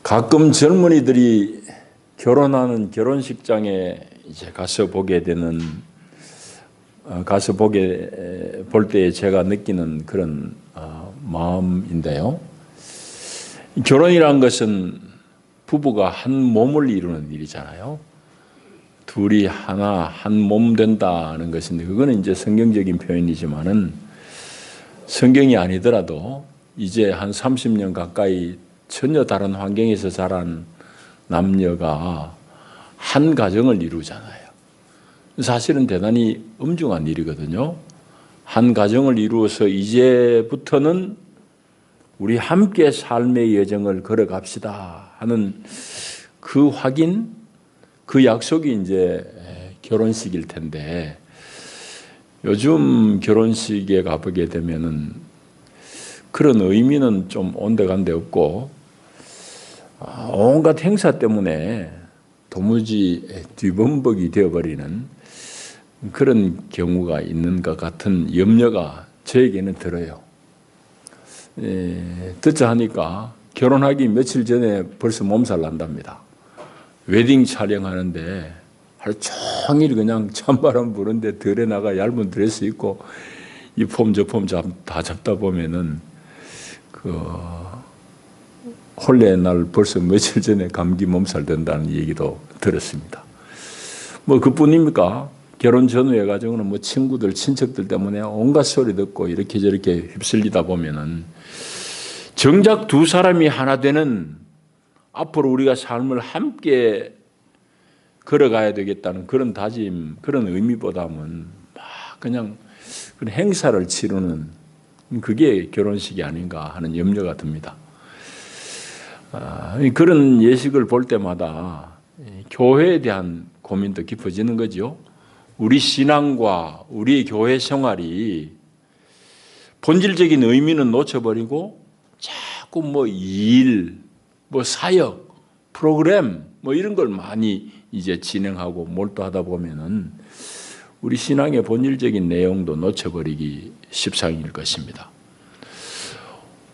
가끔 젊은이들이 결혼하는 결혼식장에 이제 가서 보게 되는 볼 때 제가 느끼는 그런 마음인데요. 결혼이란 것은 부부가 한 몸을 이루는 일이잖아요. 둘이 하나 한 몸 된다는 것인데 그거는 이제 성경적인 표현이지만은 성경이 아니더라도 이제 한 30년 가까이 전혀 다른 환경에서 자란 남녀가 한 가정을 이루잖아요. 사실은 대단히 엄중한 일이거든요. 한 가정을 이루어서 이제부터는 우리 함께 삶의 여정을 걸어갑시다 하는 그 확인, 그 약속이 이제 결혼식일 텐데 요즘 결혼식에 가보게 되면은 그런 의미는 좀 온데간데 없고 온갖 행사 때문에 도무지 뒤범벅이 되어버리는 그런 경우가 있는 것 같은 염려가 저에게는 들어요. 듣자 하니까 결혼하기 며칠 전에 벌써 몸살 난답니다. 웨딩 촬영하는데 하루 종일 그냥 찬바람 부는데 들에 나가 얇은 드레스 입고 이 폼 저 폼 다 잡다 보면은 혼례의 날 벌써 며칠 전에 감기 몸살 된다는 얘기도 들었습니다. 뭐 그뿐입니까? 결혼 전후의 가정은 뭐 친구들, 친척들 때문에 온갖 소리 듣고 이렇게 저렇게 휩쓸리다 보면은 정작 두 사람이 하나 되는 앞으로 우리가 삶을 함께 걸어가야 되겠다는 그런 다짐, 그런 의미보다는 막 그냥 그런 행사를 치르는 그게 결혼식이 아닌가 하는 염려가 듭니다. 그런 예식을 볼 때마다 교회에 대한 고민도 깊어지는 거죠. 우리 신앙과 우리의 교회 생활이 본질적인 의미는 놓쳐버리고 자꾸 뭐 일, 뭐 사역, 프로그램 뭐 이런 걸 많이 이제 진행하고 몰두하다 보면은 우리 신앙의 본질적인 내용도 놓쳐버리기 십상일 것입니다.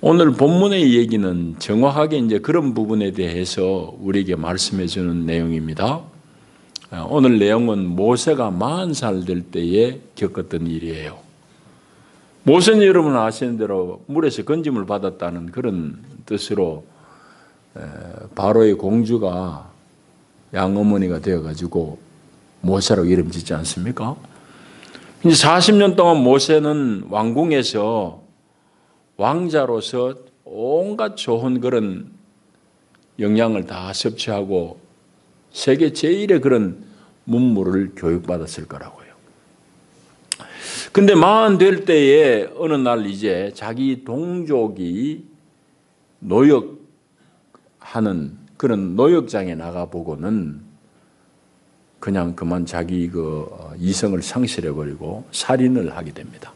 오늘 본문의 얘기는 정확하게 이제 그런 부분에 대해서 우리에게 말씀해 주는 내용입니다. 오늘 내용은 모세가 40살 될 때에 겪었던 일이에요. 모세는 여러분 아시는 대로 물에서 건짐을 받았다는 그런 뜻으로 바로의 공주가 양어머니가 되어가지고 모세라고 이름 짓지 않습니까? 이제 40년 동안 모세는 왕궁에서 왕자로서 온갖 좋은 그런 영향을 다 섭취하고 세계 제일의 그런 문물을 교육받았을 거라고요. 근데 40 될 때에 어느 날 이제 자기 동족이 노역하는 그런 노역장에 나가보고는 그냥 그만 자기 이성을 상실해버리고 살인을 하게 됩니다.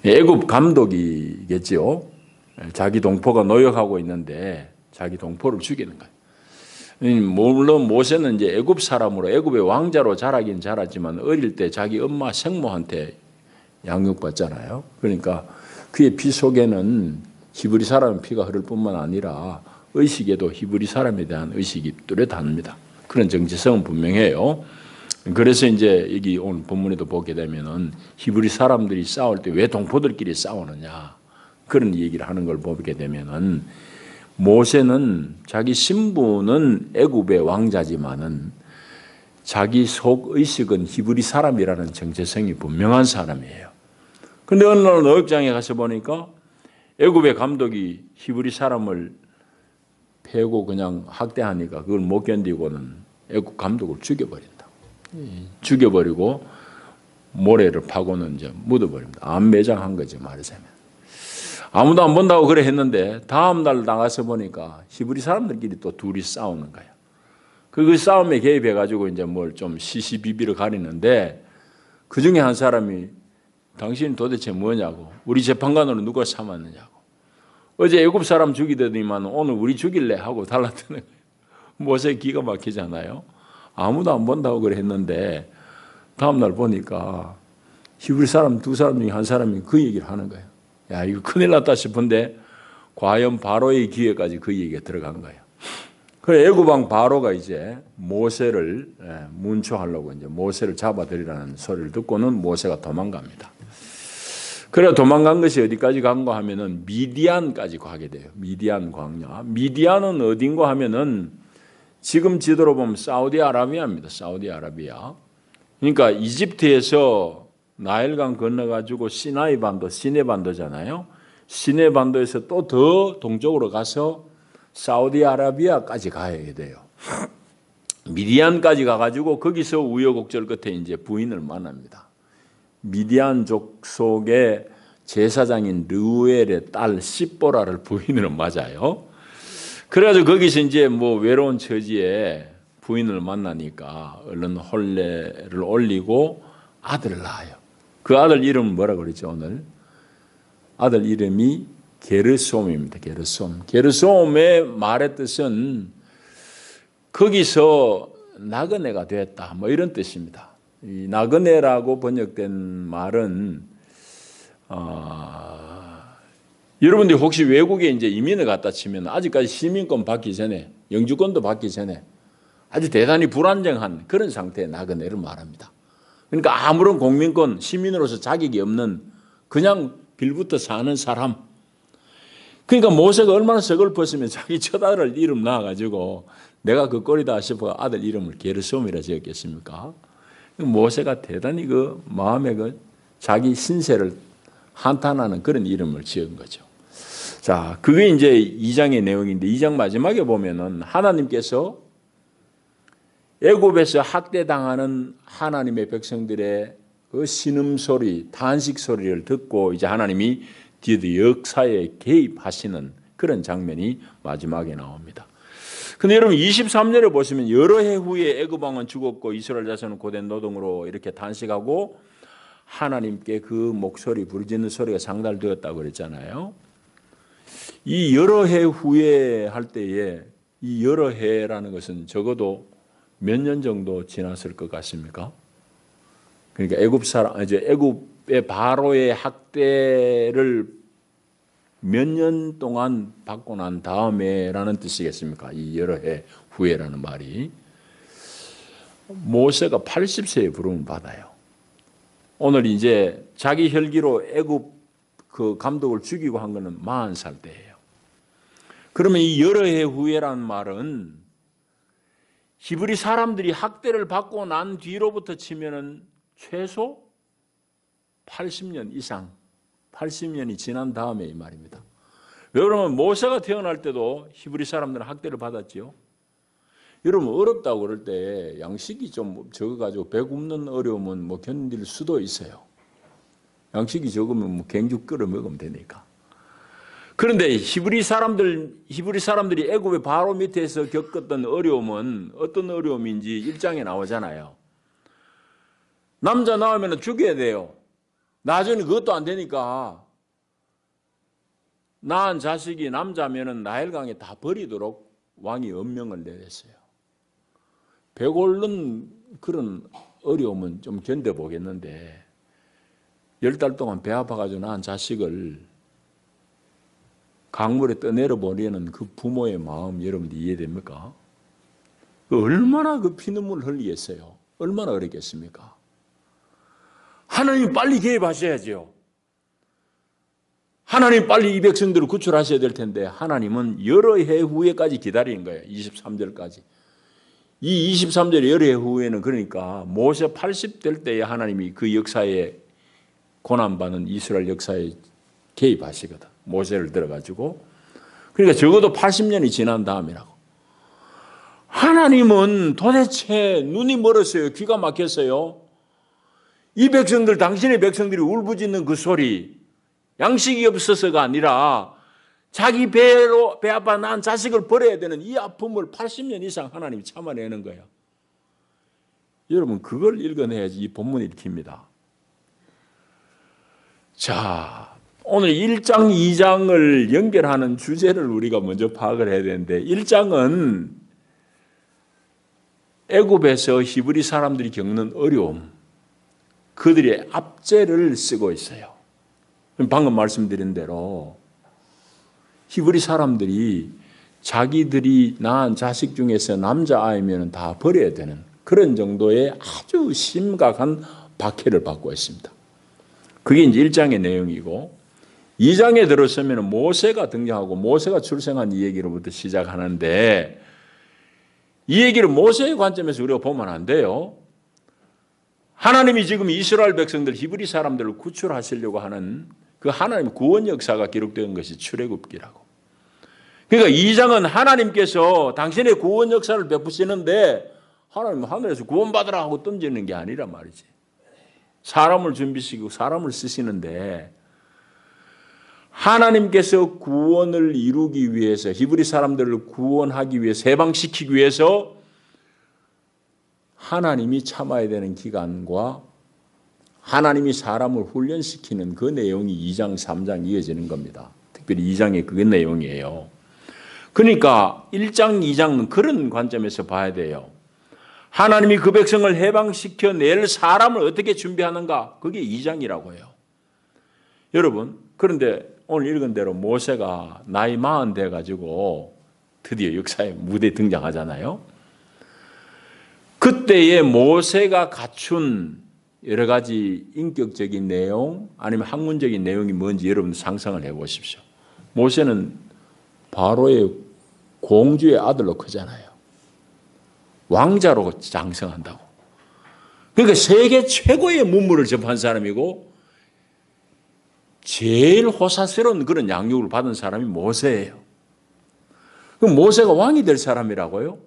애굽 감독이겠지요. 자기 동포가 노역하고 있는데 자기 동포를 죽이는 거예요. 물론 모세는 이제 애굽 사람으로 애굽의 왕자로 자라긴 자랐지만 어릴 때 자기 엄마 생모한테 양육받잖아요. 그러니까 그의 피 속에는 히브리 사람의 피가 흐를 뿐만 아니라 의식에도 히브리 사람에 대한 의식이 뚜렷합니다. 그런 정체성은 분명해요. 그래서 이제 여기 오늘 본문에도 보게 되면은 히브리 사람들이 싸울 때 왜 동포들끼리 싸우느냐 그런 얘기를 하는 걸 보게 되면은 모세는 자기 신분은 애굽의 왕자지만은 자기 속 의식은 히브리 사람이라는 정체성이 분명한 사람이에요. 그런데 어느 날 노역장에 가서 보니까 애굽의 감독이 히브리 사람을 패고 그냥 학대하니까 그걸 못 견디고는 애굽 감독을 죽여버린다. 죽여버리고 모래를 파고는 이제 묻어버립니다. 암매장한 거죠, 말하자면. 아무도 안 본다고 그래 했는데 다음 날 나가서 보니까 히브리 사람들끼리 또 둘이 싸우는 거야. 그 싸움에 개입해가지고 이제 뭘 좀 시시비비를 가리는데 그 중에 한 사람이 당신이 도대체 뭐냐고, 우리 재판관으로 누가 삼았느냐고. 어제 애굽 사람 죽이더니만 오늘 우리 죽일래 하고 달라드는 거예요. 모세 기가 막히잖아요. 아무도 안 본다고 그래 했는데 다음날 보니까 히브리 사람 두 사람 중에 한 사람이 그 얘기를 하는 거예요. 야, 이거 큰일 났다 싶은데 과연 바로의 귀에까지 그 얘기가 들어간 거예요. 그래 애굽 왕 바로가 이제 모세를 문초하려고 이제 모세를 잡아들이라는 소리를 듣고는 모세가 도망갑니다. 그래 도망간 것이 어디까지 간가 하면은 미디안까지 가게 돼요. 미디안 광야. 미디안은 어딘가 하면은 지금 지도로 보면 사우디아라비아입니다. 사우디아라비아. 그러니까 이집트에서 나일강 건너가지고 시나이 반도, 시내 반도잖아요. 시내 반도에서 또 더 동쪽으로 가서 사우디아라비아까지 가야 돼요. 미디안까지 가가지고 거기서 우여곡절 끝에 이제 부인을 만납니다. 미디안족 속의 제사장인 르우엘의 딸 시보라를 부인으로 맞아요. 그래가지고 거기서 이제 뭐 외로운 처지에 부인을 만나니까 얼른 혼례를 올리고 아들을 낳아요. 그 아들 이름은 뭐라고 그랬죠 오늘? 아들 이름이 게르솜입니다. 게르솜. 게르솜의 말의 뜻은 거기서 나그네가 됐다. 뭐 이런 뜻입니다. 이 나그네라고 번역된 말은 여러분들이 혹시 외국에 이제 이민을 갔다 치면 아직까지 시민권 받기 전에 영주권도 받기 전에 아주 대단히 불안정한 그런 상태의 나그네를 말합니다. 그러니까 아무런 공민권 시민으로서 자격이 없는 그냥 빌부터 사는 사람. 그러니까 모세가 얼마나 서글펐으면 자기 첫 아들 이름 낳아가지고 내가 그 꼴이다 싶어 아들 이름을 게르솜이라 지었겠습니까? 모세가 대단히 그 마음에 그 자기 신세를 한탄하는 그런 이름을 지은 거죠. 자, 그게 이제 2장의 내용인데 2장 마지막에 보면은 하나님께서 애굽에서 학대당하는 하나님의 백성들의 그 신음소리, 탄식 소리를 듣고 이제 하나님이 뒤에 역사에 개입하시는 그런 장면이 마지막에 나옵니다. 근데 여러분 23절에 보시면 여러 해 후에 애굽 왕은 죽었고 이스라엘 자손은 고된 노동으로 이렇게 탄식하고 하나님께 그 목소리 부르짖는 소리가 상달되었다고 그랬잖아요. 이 여러 해 후에 할 때에 이 여러 해라는 것은 적어도 몇 년 정도 지났을 것 같습니까? 그러니까 애굽의 바로의 학대를 몇 년 동안 받고 난 다음에라는 뜻이겠습니까? 이 여러 해 후에라는 말이. 모세가 80세에 부름을 받아요. 오늘 이제 자기 혈기로 애굽 그 감독을 죽이고 한 거는 40살 때예요. 그러면 이 여러 해 후에라는 말은 히브리 사람들이 학대를 받고 난 뒤로부터 치면은 최소 80년 이상, 80년이 지난 다음에 이 말입니다. 왜 그러면 모세가 태어날 때도 히브리 사람들은 학대를 받았지요. 여러분 어렵다고 그럴 때 양식이 좀 적어가지고 배 굽는 어려움은 뭐 견딜 수도 있어요. 양식이 적으면 뭐 갱죽 끓여 먹으면 되니까. 그런데 히브리 사람들이 애굽의 바로 밑에서 겪었던 어려움은 어떤 어려움인지 1장에 나오잖아요. 남자 낳으면 죽여야 돼요. 나중에 그것도 안 되니까 낳은 자식이 남자면은 나일강에 다 버리도록 왕이 엄명을 내렸어요. 배 곪는 그런 어려움은 좀 견뎌보겠는데 10달 동안 배 아파가지고 낳은 자식을 강물에 떠내려 버리는 그 부모의 마음 여러분들 이해됩니까? 얼마나 그 피눈물 흘리겠어요? 얼마나 어렵겠습니까? 하나님 빨리 개입하셔야죠. 하나님 빨리 이 백성들을 구출하셔야 될 텐데 하나님은 여러 해 후에까지 기다리는 거예요. 23절까지. 이 23절 여러 해 후에는 그러니까 모세 80 될 때에 하나님이 그 역사에 고난받는 이스라엘 역사에 개입하시거든. 모세를 들어가지고. 그러니까 적어도 80년이 지난 다음이라고. 하나님은 도대체 눈이 멀었어요. 귀가 막혔어요. 이 백성들, 당신의 백성들이 울부짖는 그 소리, 양식이 없어서가 아니라 자기 배 아파 난 자식을 버려야 되는 이 아픔을 80년 이상 하나님이 참아내는 거예요. 여러분 그걸 읽어내야지 이 본문이 읽힙니다. 자, 오늘 1장, 2장을 연결하는 주제를 우리가 먼저 파악을 해야 되는데 1장은 애굽에서 히브리 사람들이 겪는 어려움, 그들의 압제를 쓰고 있어요. 방금 말씀드린 대로 히브리 사람들이 자기들이 낳은 자식 중에서 남자아이면 다 버려야 되는 그런 정도의 아주 심각한 박해를 받고 있습니다. 그게 이제 1장의 내용이고 2장에 들어서면 모세가 등장하고 모세가 출생한 이 얘기로부터 시작하는데 이 얘기를 모세의 관점에서 우리가 보면 안 돼요. 하나님이 지금 이스라엘 백성들 히브리 사람들을 구출하시려고 하는 그 하나님의 구원 역사가 기록된 것이 출애굽기라고. 그러니까 2장은 하나님께서 당신의 구원 역사를 베푸시는데 하나님 하늘에서 구원받으라 하고 던지는 게 아니란 말이지. 사람을 준비시키고 사람을 쓰시는데 하나님께서 구원을 이루기 위해서 히브리 사람들을 구원하기 위해서 해방시키기 위해서 하나님이 참아야 되는 기간과 하나님이 사람을 훈련시키는 그 내용이 2장, 3장 이어지는 겁니다. 특별히 2장의 그 내용이에요. 그러니까 1장, 2장은 그런 관점에서 봐야 돼요. 하나님이 그 백성을 해방시켜 낼 사람을 어떻게 준비하는가? 그게 2장이라고 해요. 여러분, 그런데 오늘 읽은 대로 모세가 나이 40 돼가지고 드디어 역사의 무대에 등장하잖아요. 그때의 모세가 갖춘 여러 가지 인격적인 내용 아니면 학문적인 내용이 뭔지 여러분 상상을 해보십시오. 모세는 바로의 공주의 아들로 크잖아요. 왕자로 장성한다고. 그러니까 세계 최고의 문물을 접한 사람이고 제일 호사스러운 그런 양육을 받은 사람이 모세예요. 그럼 모세가 왕이 될 사람이라고요?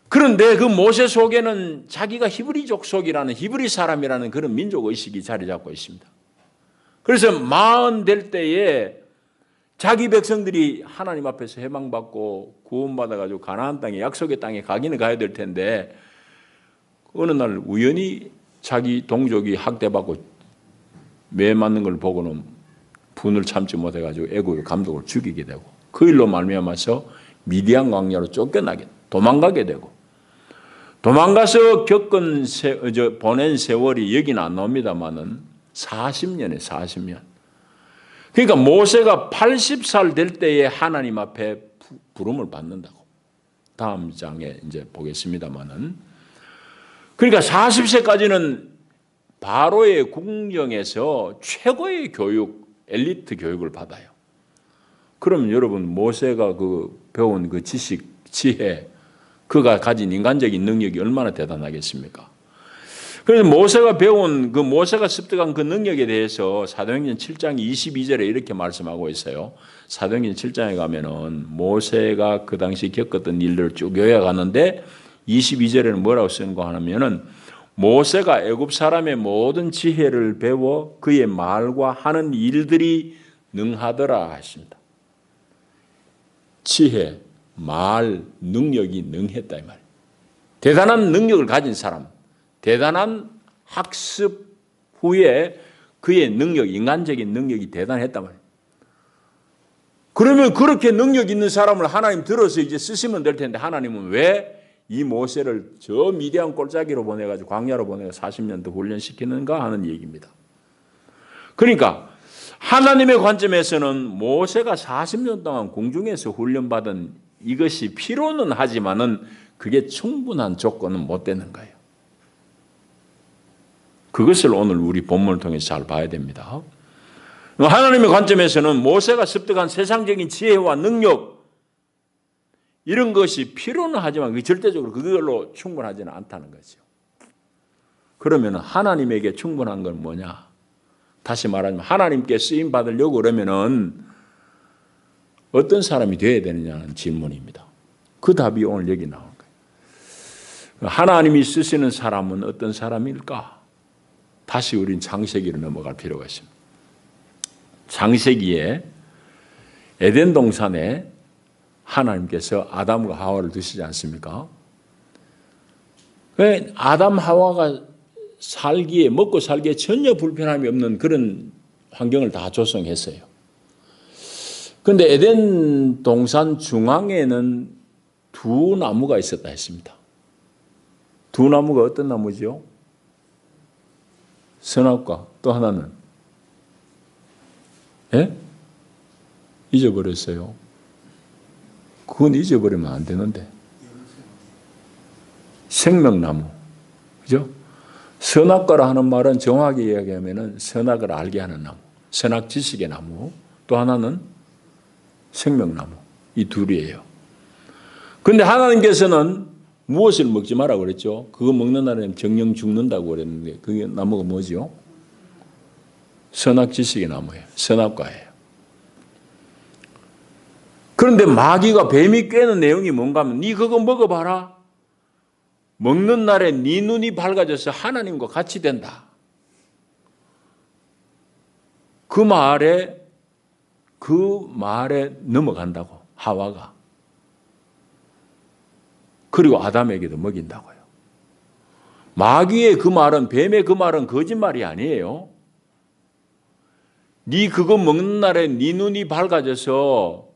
그런데 그 모세 속에는 자기가 히브리족 속이라는 히브리 사람이라는 그런 민족의식이 자리 잡고 있습니다. 그래서 40 될 때에 자기 백성들이 하나님 앞에서 해방받고 구원받아가지고 가나안 땅에 약속의 땅에 가기는 가야 될 텐데 어느 날 우연히 자기 동족이 학대받고 매 맞는 걸 보고는 분을 참지 못해가지고 애국의 감독을 죽이게 되고 그 일로 말미암아서 미디안 광야로 쫓겨나게 도망가게 되고 도망가서 보낸 세월이 여기는 안 나옵니다만은 40년에 40년. 그러니까 모세가 80살 될 때에 하나님 앞에 부름을 받는다고. 다음 장에 이제 보겠습니다만은. 그러니까 40세까지는 바로의 궁정에서 최고의 교육, 엘리트 교육을 받아요. 그럼 여러분 모세가 배운 그 지식, 지혜, 그가 가진 인간적인 능력이 얼마나 대단하겠습니까? 그래서 모세가 배운 모세가 습득한 그 능력에 대해서 사도행전 7장 22절에 이렇게 말씀하고 있어요. 사도행전 7장에 가면은 모세가 그 당시 겪었던 일들을 쭉 요약하는데 22절에는 뭐라고 쓴가 하면은 모세가 애굽 사람의 모든 지혜를 배워 그의 말과 하는 일들이 능하더라 하십니다. 지혜, 말, 능력이 능했다 이 말이에요. 대단한 능력을 가진 사람, 대단한 학습 후에 그의 능력, 인간적인 능력이 대단했단 말이에요. 그러면 그렇게 능력 있는 사람을 하나님 들어서 이제 쓰시면 될 텐데 하나님은 왜 이 모세를 저 미디안 골짜기로 보내가지고 광야로 보내가 40년 더 훈련시키는가 하는 얘기입니다. 그러니까 하나님의 관점에서는 모세가 40년 동안 궁중에서 훈련받은 이것이 필요는 하지만은 그게 충분한 조건은 못 되는 거예요. 그것을 오늘 우리 본문을 통해서 잘 봐야 됩니다. 하나님의 관점에서는 모세가 습득한 세상적인 지혜와 능력 이런 것이 필요는 하지만 절대적으로 그걸로 충분하지는 않다는 거죠. 그러면 하나님에게 충분한 건 뭐냐? 다시 말하면 하나님께 쓰임 받으려고 그러면은 어떤 사람이 되어야 되느냐는 질문입니다. 그 답이 오늘 여기 나온 거예요. 하나님이 쓰시는 사람은 어떤 사람일까? 다시 우린 창세기로 넘어갈 필요가 있습니다. 창세기에 에덴 동산에 하나님께서 아담과 하와를 두시지 않습니까? 아담 하와가 먹고 살기에 전혀 불편함이 없는 그런 환경을 다 조성했어요. 그런데 에덴 동산 중앙에는 두 나무가 있었다 했습니다. 두 나무가 어떤 나무죠? 선악과 또 하나는 잊어버렸어요. 그건 잊어버리면 안 되는데. 생명나무. 그죠? 선악과라 하는 말은 정확히 이야기하면 선악을 알게 하는 나무. 선악 지식의 나무. 또 하나는 생명나무. 이 둘이에요. 그런데 하나님께서는 무엇을 먹지 마라 그랬죠? 그거 먹는 날에는 정령 죽는다고 그랬는데 그게 나무가 뭐죠? 선악 지식의 나무예요. 선악과예요. 그런데 마귀가 뱀이 꿰는 내용이 뭔가 하면 네 그거 먹어봐라. 먹는 날에 네 눈이 밝아져서 하나님과 같이 된다. 그 말에 넘어간다고 하와가. 그리고 아담에게도 먹인다고요. 마귀의 그 말은, 뱀의 그 말은 거짓말이 아니에요. 네 그거 먹는 날에 네 눈이 밝아져서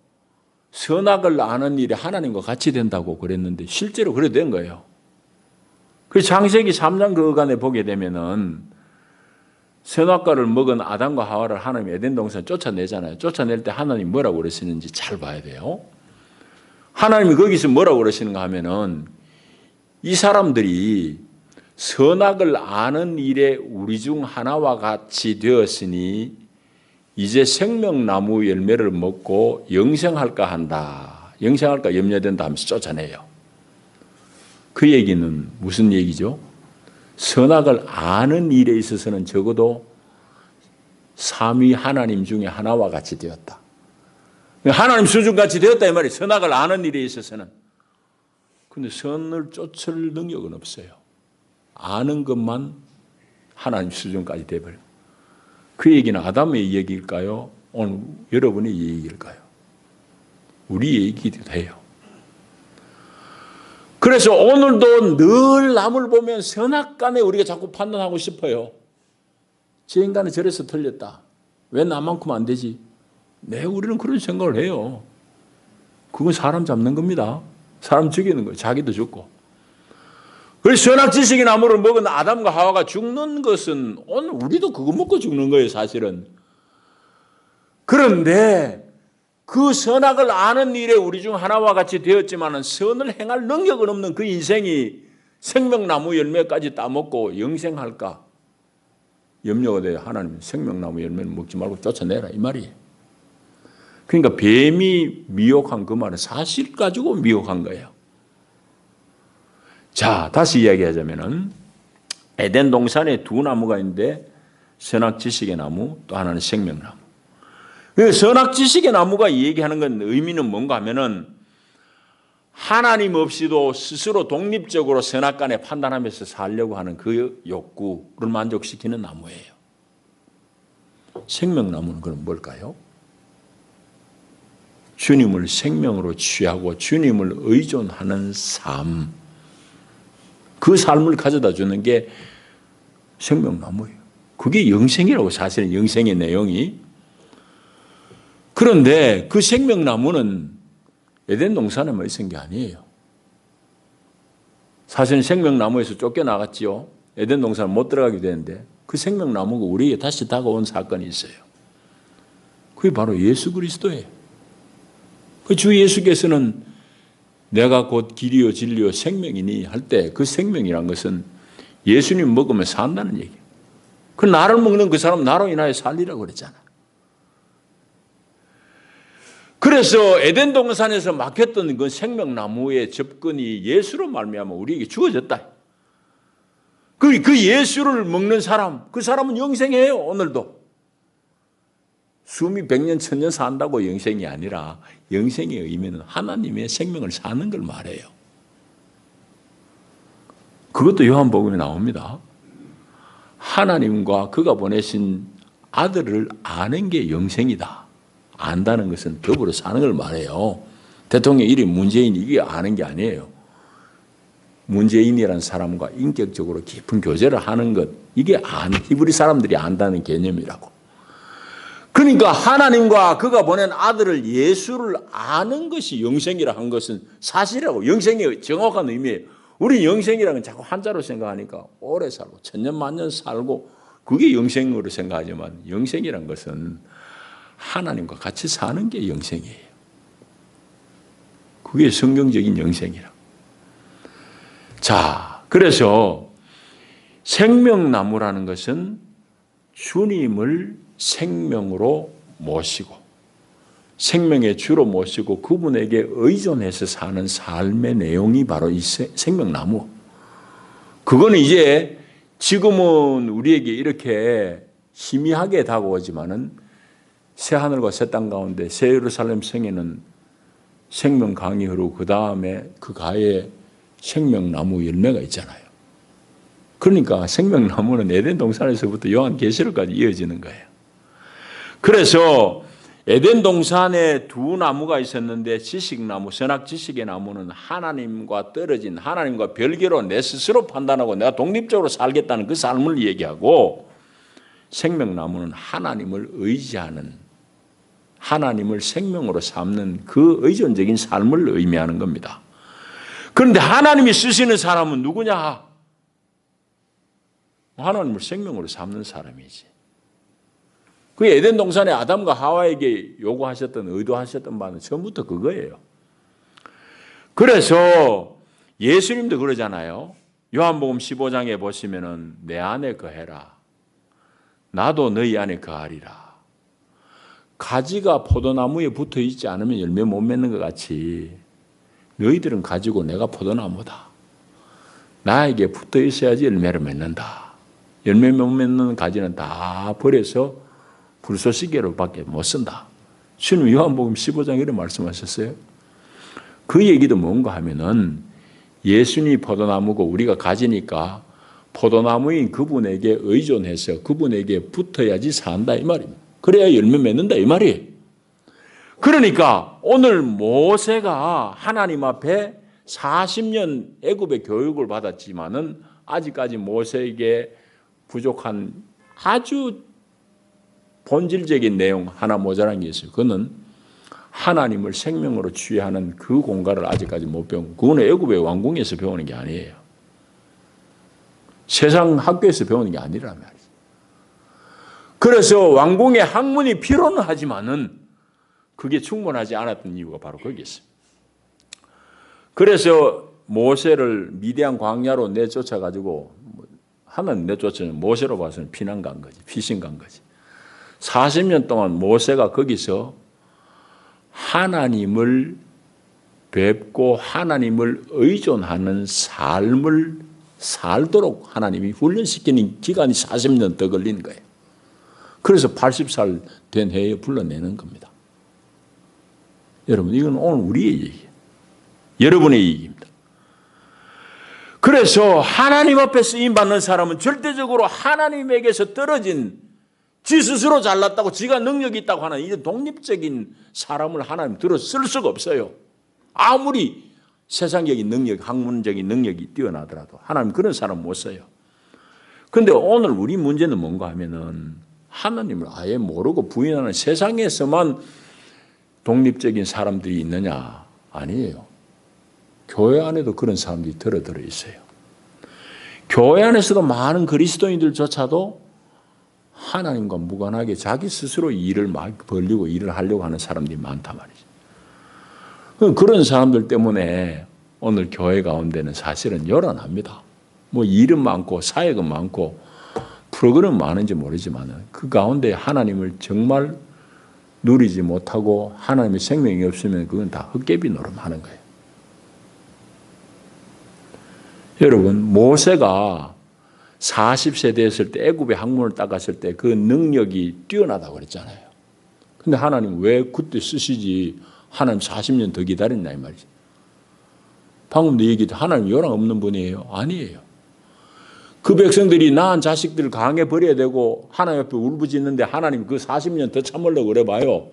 선악을 아는 일이 하나님과 같이 된다고 그랬는데 실제로 그래 된 거예요. 그래서 창세기 3장 그간에 보게 되면은 선악과를 먹은 아담과 하와를 하나님이 에덴 동산에 쫓아내잖아요. 쫓아낼 때 하나님이 뭐라고 그러시는지 잘 봐야 돼요. 하나님이 거기서 뭐라고 그러시는가 하면은 이 사람들이 선악을 아는 일에 우리 중 하나와 같이 되었으니 이제 생명나무 열매를 먹고 영생할까 한다. 영생할까 염려된다 하면서 쫓아내요. 그 얘기는 무슨 얘기죠? 선악을 아는 일에 있어서는 적어도 삼위 하나님 중에 하나와 같이 되었다. 하나님 수준같이 되었다 이 말이 선악을 아는 일에 있어서는. 그런데 선을 쫓을 능력은 없어요. 아는 것만 하나님 수준까지 되어버려요. 그 얘기는 아담의 얘기일까요? 오늘 여러분의 얘기일까요? 우리 얘기도 돼요. 그래서 오늘도 늘 남을 보면 선악간에 우리가 자꾸 판단하고 싶어요. 저 인간은 저래서 틀렸다. 왜 나만큼 안 되지? 네, 우리는 그런 생각을 해요. 그건 사람 잡는 겁니다. 사람 죽이는 거예요. 자기도 죽고. 그래서 선악 지식의 나무를 먹은 아담과 하와가 죽는 것은 오늘 우리도 그거 먹고 죽는 거예요, 사실은. 그런데 그 선악을 아는 일에 우리 중 하나와 같이 되었지만 선을 행할 능력은 없는 그 인생이 생명나무 열매까지 따먹고 영생할까 염려가 돼요. 하나님 생명나무 열매를 먹지 말고 쫓아내라 이 말이에요. 그러니까 뱀이 미혹한 그 말은 사실 가지고 미혹한 거예요. 자, 다시 이야기하자면은 에덴 동산에 두 나무가 있는데 선악 지식의 나무 또 하나는 생명나무. 선악 지식의 나무가 얘기하는 건 의미는 뭔가 하면은 하나님 없이도 스스로 독립적으로 선악간에 판단하면서 살려고 하는 그 욕구를 만족시키는 나무예요. 생명나무는 그럼 뭘까요? 주님을 생명으로 취하고 주님을 의존하는 삶. 그 삶을 가져다 주는 게 생명나무예요. 그게 영생이라고 사실은 영생의 내용이. 그런데 그 생명나무는 에덴 동산에만 있은 게 아니에요. 사실은 생명나무에서 쫓겨나갔지요. 에덴 동산에 못 들어가게 되는데 그 생명나무가 우리에게 다시 다가온 사건이 있어요. 그게 바로 예수 그리스도예요. 그 주 예수께서는 내가 곧 길이요 진리요 생명이니 할 때 그 생명이란 것은 예수님 먹으면 산다는 얘기예요. 그 나를 먹는 그 사람 나로 인하여 살리라고 그랬잖아. 그래서 에덴 동산에서 막혔던 그 생명나무의 접근이 예수로 말미암아 우리에게 주어졌다. 그 예수를 먹는 사람, 그 사람은 영생해요. 오늘도. 수미 100년, 1000년 산다고 영생이 아니라 영생의 의미는 하나님의 생명을 사는 걸 말해요. 그것도 요한복음에 나옵니다. 하나님과 그가 보내신 아들을 아는 게 영생이다. 안다는 것은 더불어 사는 걸 말해요. 대통령 이름이 문재인 이게 아는 게 아니에요. 문재인이라는 사람과 인격적으로 깊은 교제를 하는 것 이게 히브리 사람들이 안다는 개념이라고. 그러니까 하나님과 그가 보낸 아들을 예수를 아는 것이 영생이라 한 것은 사실이라고. 영생의 정확한 의미예요. 우리 영생이라는 건 자꾸 한자로 생각하니까 오래 살고 천년 만년 살고 그게 영생으로 생각하지만 영생이란 것은 하나님과 같이 사는 게 영생이에요. 그게 성경적인 영생이라. 자, 그래서 생명나무라는 것은 주님을 생명으로 모시고 생명의 주로 모시고 그분에게 의존해서 사는 삶의 내용이 바로 이 생명나무. 그거는 이제 지금은 우리에게 이렇게 희미하게 다가오지만은 새하늘과 새 땅 가운데 새 예루살렘 성에는 생명강이 흐르고 그 다음에 그 가에 생명나무 열매가 있잖아요. 그러니까 생명나무는 에덴 동산에서부터 요한계시록까지 이어지는 거예요. 그래서 에덴 동산에 두 나무가 있었는데 지식나무, 선악지식의 나무는 하나님과 떨어진 하나님과 별개로 내 스스로 판단하고 내가 독립적으로 살겠다는 그 삶을 얘기하고 생명나무는 하나님을 의지하는 하나님을 생명으로 삼는 그 의존적인 삶을 의미하는 겁니다. 그런데 하나님이 쓰시는 사람은 누구냐? 하나님을 생명으로 삼는 사람이지. 그 에덴 동산에 아담과 하와에게 요구하셨던 의도하셨던 바는 처음부터 그거예요. 그래서 예수님도 그러잖아요. 요한복음 15장에 보시면은 내 안에 거해라. 나도 너희 안에 거하리라. 가지가 포도나무에 붙어 있지 않으면 열매 못 맺는 것 같이 너희들은 가지고 내가 포도나무다. 나에게 붙어 있어야지 열매를 맺는다. 열매 못 맺는 가지는 다 버려서 불쏘시개로 밖에 못 쓴다. 주님 요한복음 15장 이런 말씀하셨어요. 그 얘기도 뭔가 하면은 예수님이 포도나무고 우리가 가지니까 포도나무인 그분에게 의존해서 그분에게 붙어야지 산다 이 말입니다. 그래야 열매 맺는다 이 말이에요. 그러니까 오늘 모세가 하나님 앞에 40년 애굽의 교육을 받았지만은 아직까지 모세에게 부족한 아주 본질적인 내용 하나 모자란 게 있어요. 그거는 하나님을 생명으로 취하는 그 공간을 아직까지 못 배운. 그거는 애굽의 왕궁에서 배우는 게 아니에요. 세상 학교에서 배우는 게 아니란 말이에요. 그래서 왕궁의 학문이 필요는 하지만은 그게 충분하지 않았던 이유가 바로 거기에 있습니다. 그래서 모세를 미디안 광야로 내쫓아가지고 하나님 내쫓으면 모세로 봐서는 피난 간 거지. 피신 간 거지. 40년 동안 모세가 거기서 하나님을 뵙고 하나님을 의존하는 삶을 살도록 하나님이 훈련시키는 기간이 40년 더 걸린 거예요. 그래서 80살 된 해에 불러내는 겁니다. 여러분, 이건 오늘 우리의 얘기예요. 여러분의 얘기입니다. 그래서 하나님 앞에 쓰임받는 사람은 절대적으로 하나님에게서 떨어진 지 스스로 잘났다고 지가 능력이 있다고 하는 이 독립적인 사람을 하나님 들어 쓸 수가 없어요. 아무리 세상적인 능력, 학문적인 능력이 뛰어나더라도 하나님 그런 사람 못 써요. 그런데 오늘 우리 문제는 뭔가 하면은 하나님을 아예 모르고 부인하는 세상에서만 독립적인 사람들이 있느냐? 아니에요. 교회 안에도 그런 사람들이 들어 있어요. 교회 안에서도 많은 그리스도인들조차도 하나님과 무관하게 자기 스스로 일을 막 벌리고 일을 하려고 하는 사람들이 많단 말이죠. 그런 사람들 때문에 오늘 교회 가운데는 사실은 요란합니다. 뭐 일은 많고 사역은 많고 프로그램은 많은지 모르지만 그 가운데 하나님을 정말 누리지 못하고 하나님의 생명이 없으면 그건 다 헛개비 노름하는 거예요. 여러분, 모세가 40세 됐을 때 애굽의 학문을 닦았을 때 그 능력이 뛰어나다고 그랬잖아요. 근데 하나님 왜 그때 쓰시지 하나님 40년 더 기다렸나 이 말이죠. 방금도 얘기했듯이 하나님 요랑 없는 분이에요? 아니에요. 그 백성들이 낳은 자식들을 강에 버려야 되고 하나님 앞에 울부짖는데 하나님 그 40년 더 참으려고 그래봐요.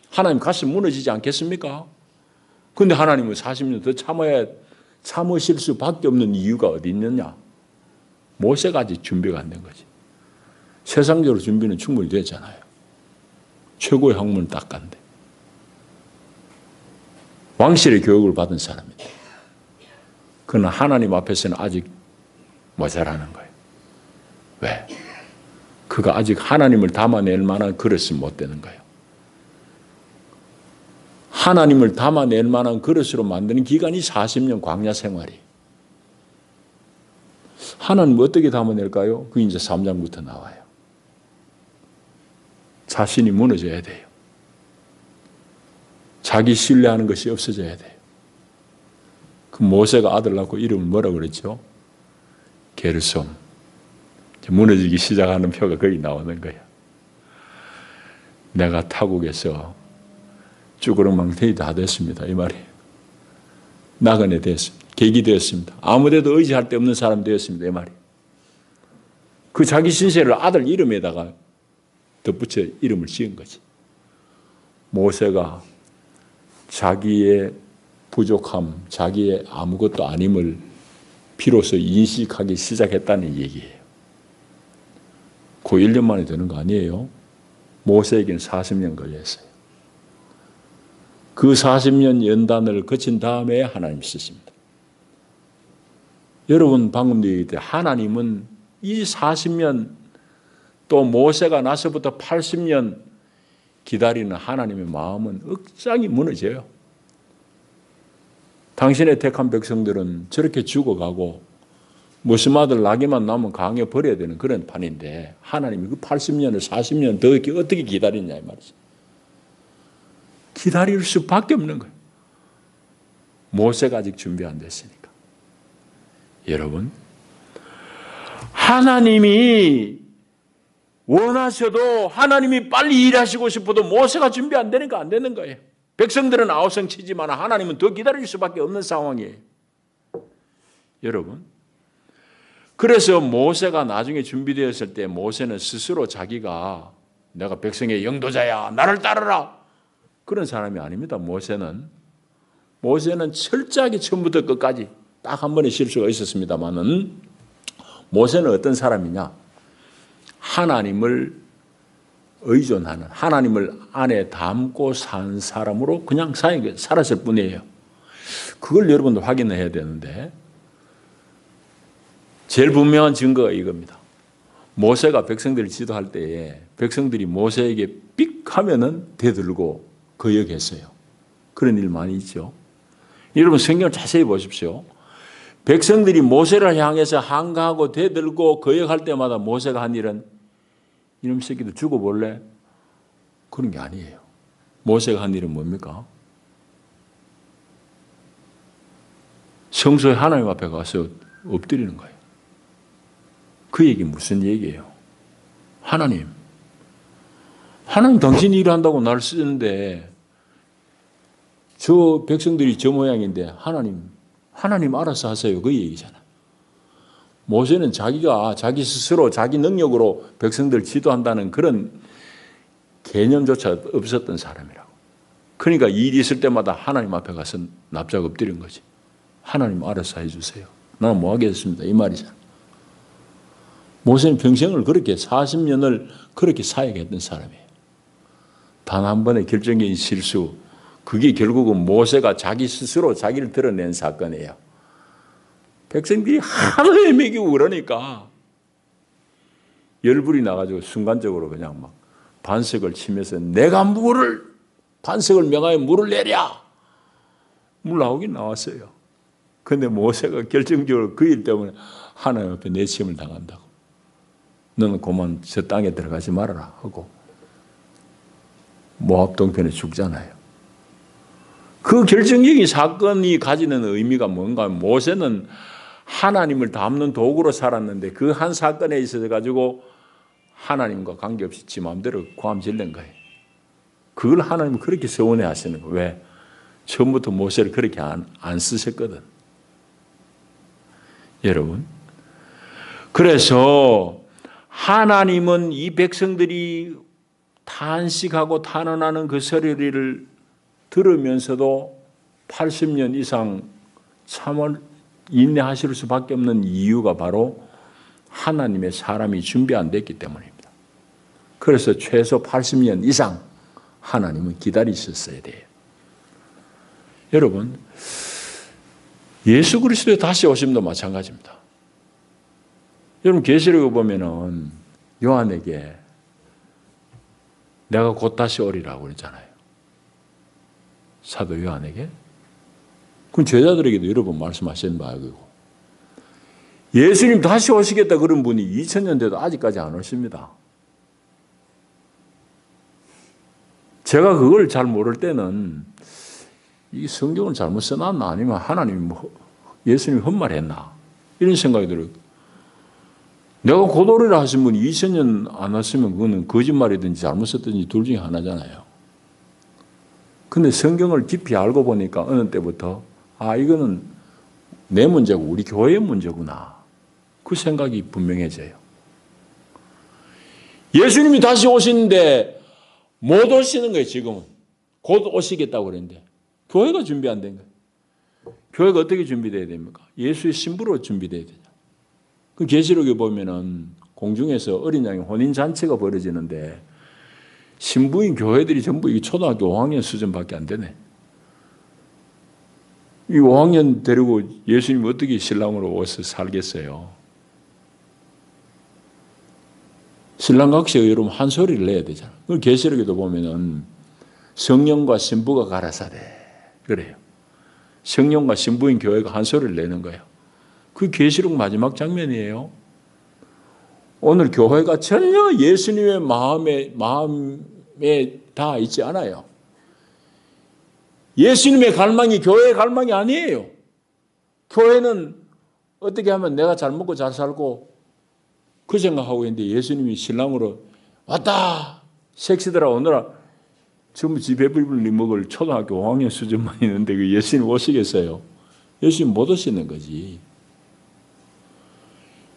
하나님 가슴 무너지지 않겠습니까? 근데 하나님은 40년 더 참으실 수밖에 없는 이유가 어디 있느냐? 모세가 아직 준비가 안 된 거지. 세상적으로 준비는 충분히 됐잖아요. 최고의 학문을 딱 간대. 왕실의 교육을 받은 사람인데. 그러나 하나님 앞에서는 아직 모자라는 거예요. 왜? 그가 아직 하나님을 담아낼 만한 그릇은 못 되는 거예요. 하나님을 담아낼 만한 그릇으로 만드는 기간이 40년 광야 생활이. 하나님 어떻게 담아낼까요? 그 이제 3장부터 나와요. 자신이 무너져야 돼요. 자기 신뢰하는 것이 없어져야 돼요. 그 모세가 아들 낳고 이름을 뭐라고 그랬죠? 게르솜. 무너지기 시작하는 표가 거기 나오는 거예요. 내가 타국에서 쭈그렁망태이 다 됐습니다. 이 말이에요. 나그네 됐습니다. 객이 되었습니다. 아무데도 의지할 데 없는 사람 되었습니다. 이 말이에요. 그 자기 신세를 아들 이름에다가 덧붙여 이름을 지은 거지. 모세가 자기의 부족함, 자기의 아무것도 아님을 비로소 인식하기 시작했다는 얘기예요. 그 1년 만에 되는 거 아니에요? 모세에게는 40년 걸렸어요. 그 40년 연단을 거친 다음에 하나님 쓰십니다. 여러분 방금 얘기했듯이 하나님은 이 40년 또 모세가 나서부터 80년 기다리는 하나님의 마음은 억장이 무너져요. 당신의 택한 백성들은 저렇게 죽어가고 무슨 아들 나기만 나면 강에 버려야 되는 그런 판인데 하나님이 그 80년을 40년 더 어떻게 기다리냐 이 말이죠. 기다릴 수밖에 없는 거예요. 모세가 아직 준비 안 됐으니까. 여러분, 하나님이 원하셔도 하나님이 빨리 일하시고 싶어도 모세가 준비 안 되니까 안 되는 거예요. 백성들은 아우성 치지만 하나님은 더 기다릴 수밖에 없는 상황이에요. 여러분, 그래서 모세가 나중에 준비되었을 때 모세는 스스로 자기가 내가 백성의 영도자야, 나를 따르라, 그런 사람이 아닙니다. 모세는 철저하게 처음부터 끝까지 딱 한 번의 실수가 있었습니다만은 모세는 어떤 사람이냐? 하나님을 의존하는, 하나님을 안에 담고 산 사람으로 그냥 살았을 뿐이에요. 그걸 여러분도 확인해야 되는데 제일 분명한 증거가 이겁니다. 모세가 백성들을 지도할 때에 백성들이 모세에게 삑 하면은 대들고 거역했어요. 그런 일 많이 있죠. 여러분 성경을 자세히 보십시오. 백성들이 모세를 향해서 한가하고 대들고 거역할 때마다 모세가 한 일은 이놈 새끼들 죽어볼래? 그런 게 아니에요. 모세가 한 일은 뭡니까? 성소에 하나님 앞에 가서 엎드리는 거예요. 그 얘기 무슨 얘기예요? 하나님 당신이 일한다고 나를 쓰는데 저 백성들이 저 모양인데 하나님 알아서 하세요. 그 얘기잖아. 모세는 자기가 자기 스스로 자기 능력으로 백성들을 지도한다는 그런 개념조차 없었던 사람이라고. 그러니까 일이 있을 때마다 하나님 앞에 가서 납작 엎드린 거지. 하나님 알아서 해주세요. 나는 뭐 하겠습니다. 이 말이잖아. 모세는 평생을 그렇게 40년을 그렇게 사역했던 사람이에요. 단 한 번의 결정적인 실수, 그게 결국은 모세가 자기 스스로 자기를 드러낸 사건이에요. 백성들이 하도 헤매기고 그러니까 열불이 나가지고 순간적으로 그냥 막 반석을 치면서 내가 반석을 명하여 물을 내랴. 물 나오긴 나왔어요. 그런데 모세가 결정적으로 그 일 때문에 하나님 앞에 내침을 당한다고. 너는 그만 저 땅에 들어가지 말아라 하고 모압 동편에 죽잖아요. 그 결정적인 사건이 가지는 의미가 뭔가 하면 모세는 하나님을 담는 도구로 살았는데 그 한 사건에 있어서 가지고 하나님과 관계없이 지 마음대로 고함 질른 거예요. 그걸 하나님은 그렇게 서운해 하시는 거예요. 왜? 처음부터 모세를 그렇게 안 쓰셨거든. 여러분, 그래서 하나님은 이 백성들이 탄식하고 탄원하는 그 소리를 들으면서도 80년 이상 참을 인내하실 수밖에 없는 이유가 바로 하나님의 사람이 준비 안 됐기 때문입니다. 그래서 최소 80년 이상 하나님은 기다리셨어야 돼요. 여러분, 예수 그리스도의 다시 오심도 마찬가지입니다. 여러분 계시록에 보면은 요한에게 내가 곧 다시 오리라고 그랬잖아요. 사도 요한에게? 그럼 제자들에게도 여러 번 말씀하신 바이고, 예수님 다시 오시겠다 그런 분이 2000년 돼도 아직까지 안 오십니다. 제가 그걸 잘 모를 때는 이 성경을 잘못 써놨나 아니면 하나님이 예수님이 헛말했나 이런 생각이 들어요. 내가 고도리라 하신 분이 2000년 안 왔으면 그거는 거짓말이든지 잘못 썼든지 둘 중에 하나잖아요. 근데 성경을 깊이 알고 보니까 어느 때부터 이거는 내 문제고 우리 교회의 문제구나. 그 생각이 분명해져요. 예수님이 다시 오시는데 못 오시는 거예요, 지금은. 곧 오시겠다고 그랬는데. 교회가 준비 안 된 거예요. 교회가 어떻게 준비되어야 됩니까? 예수의 신부로 준비되어야 되죠. 그 계시록에 보면은 공중에서 어린 양의 혼인잔치가 벌어지는데 신부인 교회들이 전부 이 초등학교 5학년 수준밖에 안 되네. 이 5학년 데리고 예수님이 어떻게 신랑으로 와서 살겠어요? 신랑 각시가 여러분 한 소리를 내야 되잖아요. 그걸 계시록에도 보면은 성령과 신부가 가라사대 그래요. 성령과 신부인 교회가 한 소리를 내는 거예요. 그 계시록 마지막 장면이에요. 오늘 교회가 전혀 예수님의 마음에 다 있지 않아요. 예수님의 갈망이 교회의 갈망이 아니에요. 교회는 어떻게 하면 내가 잘 먹고 잘 살고 그 생각하고 있는데 예수님이 신랑으로 왔다. 섹시들아 오너라. 전부 집 배불리 먹을 초등학교 5학년 수준만 있는데 그 예수님 오시겠어요? 예수님 못 오시는 거지.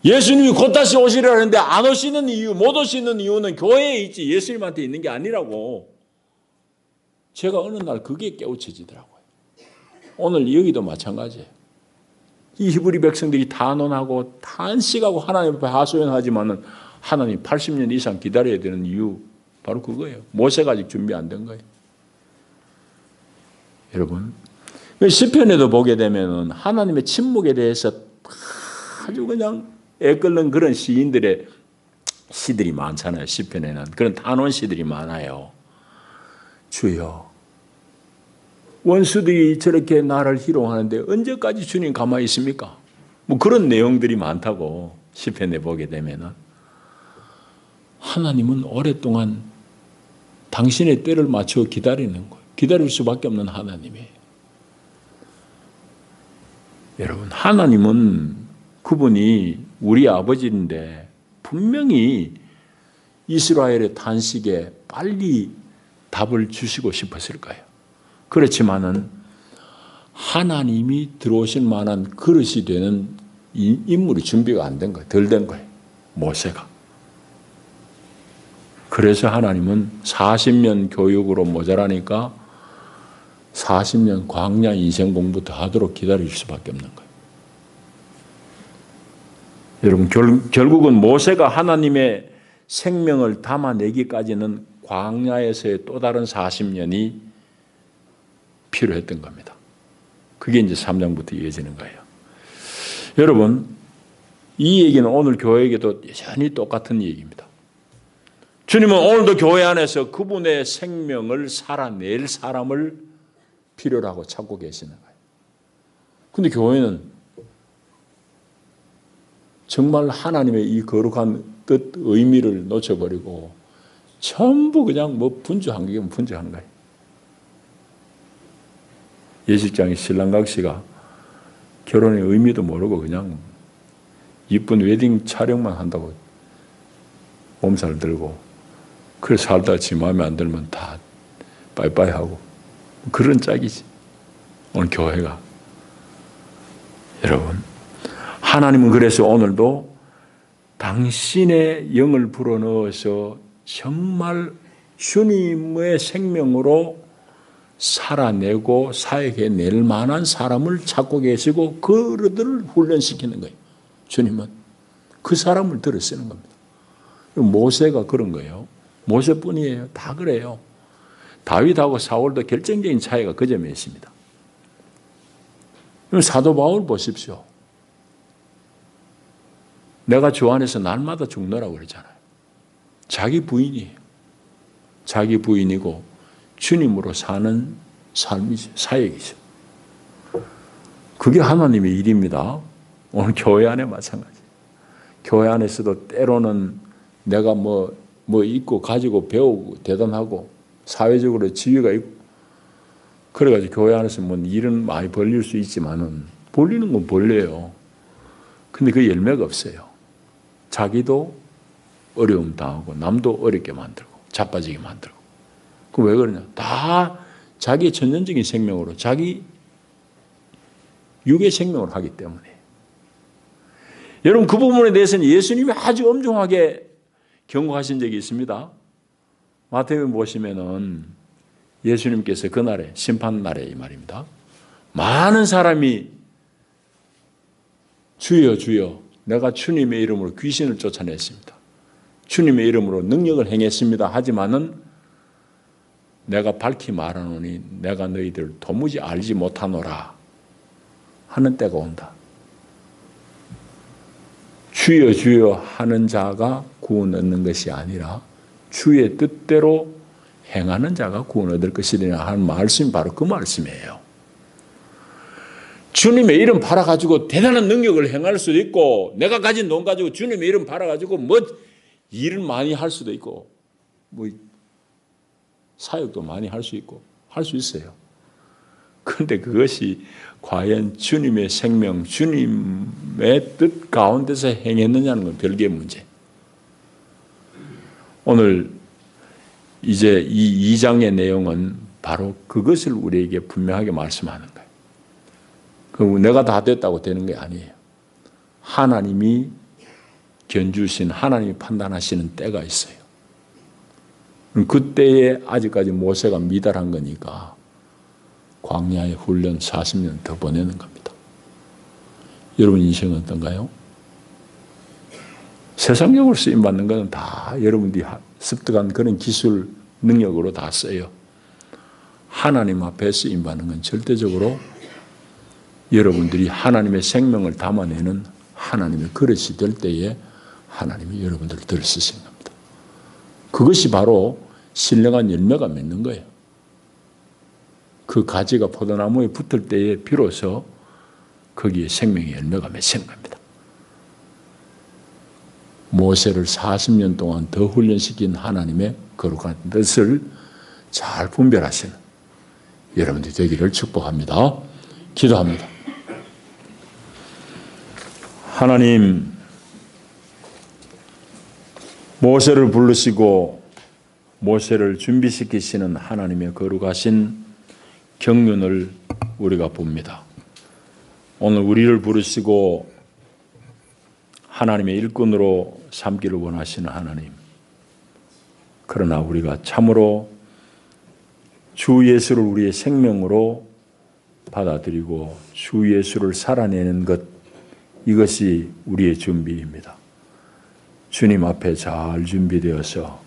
예수님이 곧 다시 오시려 하는데 안 오시는 이유, 못 오시는 이유는 교회에 있지 예수님한테 있는 게 아니라고. 제가 어느 날 그게 깨우쳐지더라고요. 오늘 여기도 마찬가지예요. 이 히브리 백성들이 탄원하고 탄식하고 하나님 앞에 하소연하지만은 하나님 80년 이상 기다려야 되는 이유 바로 그거예요. 모세가 아직 준비 안 된 거예요. 여러분, 시편에도 보게 되면은 하나님의 침묵에 대해서 아주 그냥 애끓는 그런 시인들의 시들이 많잖아요. 시편에는 그런 탄원 시들이 많아요. 주여, 원수들이 저렇게 나를 희롱하는데 언제까지 주님 가만히 있습니까? 뭐 그런 내용들이 많다고 시편에 보게 되면은 하나님은 오랫동안 당신의 때를 맞춰 기다리는 거예요. 기다릴 수밖에 없는 하나님이에요. 여러분, 하나님은 그분이 우리 아버지인데 분명히 이스라엘의 탄식에 빨리 답을 주시고 싶었을 거예요. 그렇지만은 하나님이 들어오실 만한 그릇이 되는 인물이 준비가 안 된 거예요. 덜 된 거예요. 모세가. 그래서 하나님은 40년 교육으로 모자라니까 40년 광야 인생 공부 더 하도록 기다릴 수밖에 없는 거예요. 여러분, 결국은 모세가 하나님의 생명을 담아내기까지는 광야에서의 또 다른 40년이 필요했던 겁니다. 그게 이제 3장부터 이어지는 거예요. 여러분, 이 얘기는 오늘 교회에게도 여전히 똑같은 얘기입니다. 주님은 오늘도 교회 안에서 그분의 생명을 살아낼 사람을 필요로 하고 찾고 계시는 거예요. 근데 교회는 정말 하나님의 이 거룩한 뜻, 의미를 놓쳐버리고 전부 그냥 뭐 분주한 게 분주한 거예요. 예식장에 신랑 각시가 결혼의 의미도 모르고 그냥 이쁜 웨딩 촬영만 한다고 몸살 들고 그래서 살다가 지 마음에 안 들면 다 빠이빠이 하고 그런 짝이지. 오늘 교회가. 여러분, 하나님은 그래서 오늘도 당신의 영을 불어넣어서 정말 주님의 생명으로 살아내고 사역해낼 만한 사람을 찾고 계시고 그들을 훈련시키는 거예요. 주님은 그 사람을 들어 쓰는 겁니다. 모세가 그런 거예요. 모세뿐이에요. 다 그래요. 다윗하고 사울도 결정적인 차이가 그 점에 있습니다. 사도 바울 보십시오. 내가 주 안에서 날마다 죽노라고 그러잖아요. 자기 부인이에요. 자기 부인이고 주님으로 사는 삶이죠. 사역이죠. 그게 하나님의 일입니다. 오늘 교회 안에 마찬가지. 교회 안에서도 때로는 내가 뭐 있고 가지고 배우고 대단하고 사회적으로 지위가 있고 그래가지고 교회 안에서 뭐 일은 많이 벌릴 수 있지만은 벌리는 건 벌려요. 근데 그 열매가 없어요. 자기도 어려움 당하고 남도 어렵게 만들고 자빠지게 만들고. 그 왜 그러냐? 다 자기의 천연적인 생명으로 자기 육의 생명으로 하기 때문에. 여러분 그 부분에 대해서는 예수님이 아주 엄중하게 경고하신 적이 있습니다. 마태복음 보시면은 예수님께서 그날에 심판날에 이 말입니다. 많은 사람이 주여 주여 내가 주님의 이름으로 귀신을 쫓아냈습니다. 주님의 이름으로 능력을 행했습니다. 하지만은 내가 밝히 말하노니 내가 너희들 도무지 알지 못하노라 하는 때가 온다. 주여 주여 하는 자가 구원 얻는 것이 아니라 주의 뜻대로 행하는 자가 구원 얻을 것이라 하는 말씀이 바로 그 말씀이에요. 주님의 이름 팔아가지고 대단한 능력을 행할 수도 있고 내가 가진 돈 가지고 주님의 이름 팔아가지고 뭐 일을 많이 할 수도 있고 뭐 사역도 많이 할 수 있고 할 수 있어요. 그런데 그것이 과연 주님의 생명, 주님의 뜻 가운데서 행했느냐는 건 별개의 문제. 오늘 이제 이 2장의 내용은 바로 그것을 우리에게 분명하게 말씀하는 거예요. 그 내가 다 됐다고 되는 게 아니에요. 하나님이 견주신 하나님이 판단하시는 때가 있어요. 그때에 아직까지 모세가 미달한 거니까 광야의 훈련 40년 더 보내는 겁니다. 여러분 인생은 어떤가요? 세상적으로 쓰임받는 것은 다 여러분들이 습득한 그런 기술 능력으로 다 써요. 하나님 앞에 쓰임받는 건 절대적으로 여러분들이 하나님의 생명을 담아내는 하나님의 그릇이 될 때에 하나님이 여러분들을 들 쓰신 겁니다. 그것이 바로 신령한 열매가 맺는 거예요. 그 가지가 포도나무에 붙을 때에 비로소 거기에 생명의 열매가 맺히는 겁니다. 모세를 40년 동안 더 훈련시킨 하나님의 거룩한 뜻을 잘 분별하시는 여러분들이 되기를 축복합니다. 기도합니다. 하나님, 모세를 부르시고 모세를 준비시키시는 하나님의 거룩하신 경륜을 우리가 봅니다. 오늘 우리를 부르시고 하나님의 일꾼으로 삼기를 원하시는 하나님. 그러나 우리가 참으로 주 예수를 우리의 생명으로 받아들이고 주 예수를 살아내는 것, 이것이 우리의 준비입니다. 주님 앞에 잘 준비되어서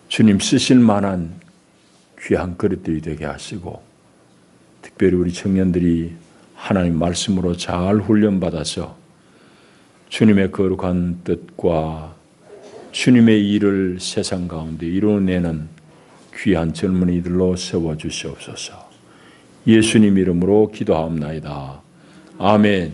주님 쓰실 만한 귀한 그릇들이 되게 하시고, 특별히 우리 청년들이 하나님 말씀으로 잘 훈련받아서 주님의 거룩한 뜻과 주님의 일을 세상 가운데 이루어내는 귀한 젊은이들로 세워주시옵소서. 예수님 이름으로 기도하옵나이다. 아멘.